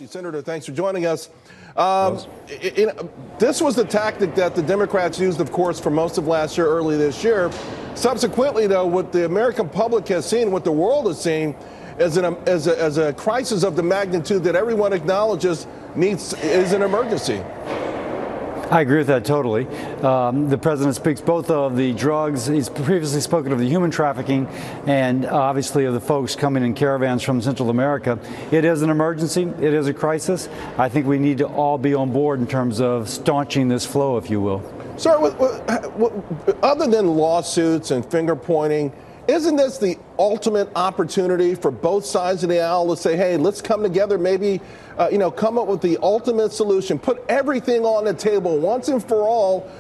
Senator, thanks for joining us. This was the tactic that the Democrats used, of course, for most of last year, early this year. Subsequently, though, what the American public has seen, what the world has seen, is a crisis of the magnitude that everyone acknowledges is an emergency. I agree with that totally. The president speaks both of the drugs. He's previously spoken of the human trafficking and obviously of the folks coming in caravans from Central America. It is an emergency. It is a crisis. I think we need to all be on board in terms of staunching this flow, if you will. Sir, other than lawsuits and finger pointing, isn't this the ultimate opportunity for both sides of the aisle to say, hey, let's come together, maybe, come up with the ultimate solution, put everything on the table once and for all,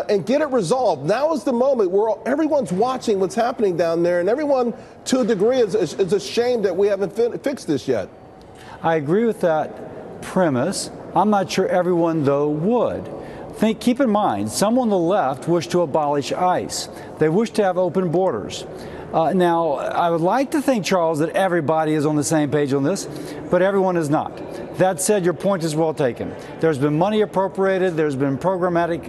and get it resolved? Now is the moment where everyone's watching what's happening down there, and everyone, to a degree, is ashamed that we haven't fixed this yet. I agree with that premise. I'm not sure everyone, though, would. Keep in mind, some on the left wish to abolish ICE. They wish to have open borders. Now, I would like to think, Charles, that everybody is on the same page on this, but everyone is not. That said, your point is well taken. There's been money appropriated. There's been programmatic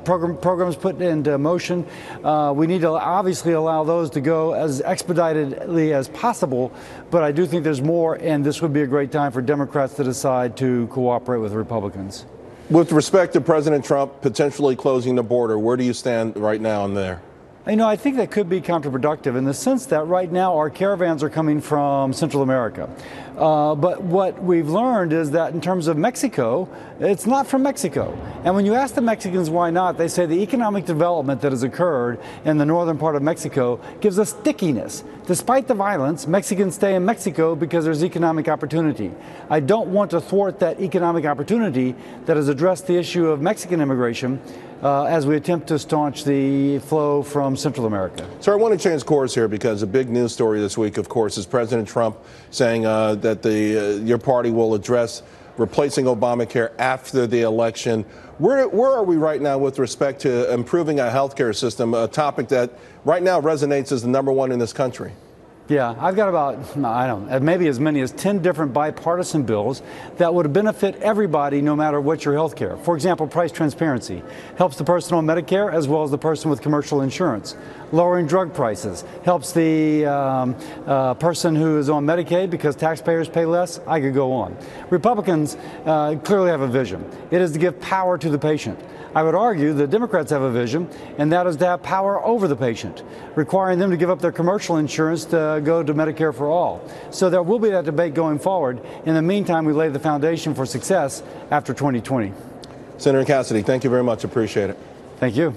programs put into motion. We need to obviously allow those to go as expeditedly as possible, but I do think there's more, and this would be a great time for Democrats to decide to cooperate with Republicans. With respect to President Trump potentially closing the border, where do you stand right now on there? I think that could be counterproductive in the sense that right now our caravans are coming from Central America. But what we've learned is that in terms of Mexico, it's not from Mexico. And when you ask the Mexicans why not, they say the economic development that has occurred in the northern part of Mexico gives us stickiness. Despite the violence, Mexicans stay in Mexico because there's economic opportunity. I don't want to thwart that economic opportunity that has addressed the issue of Mexican immigration as we attempt to staunch the flow from Central America. So I want to change course here because a big news story this week, of course, is President Trump saying that your party will address replacing Obamacare after the election. Where are we right now with respect to improving our health care system, a topic that right now resonates as the #1 in this country? Yeah, I've got about, maybe as many as 10 different bipartisan bills that would benefit everybody no matter what your health care. For example, price transparency helps the person on Medicare as well as the person with commercial insurance. Lowering drug prices helps the person who is on Medicaid because taxpayers pay less. I could go on. Republicans clearly have a vision. It is to give power to the patient. I would argue the Democrats have a vision, and that is to have power over the patient, requiring them to give up their commercial insurance to go to Medicare for all. So there will be that debate going forward. In the meantime, we lay the foundation for success after 2020. Senator Cassidy, thank you very much. Appreciate it. Thank you.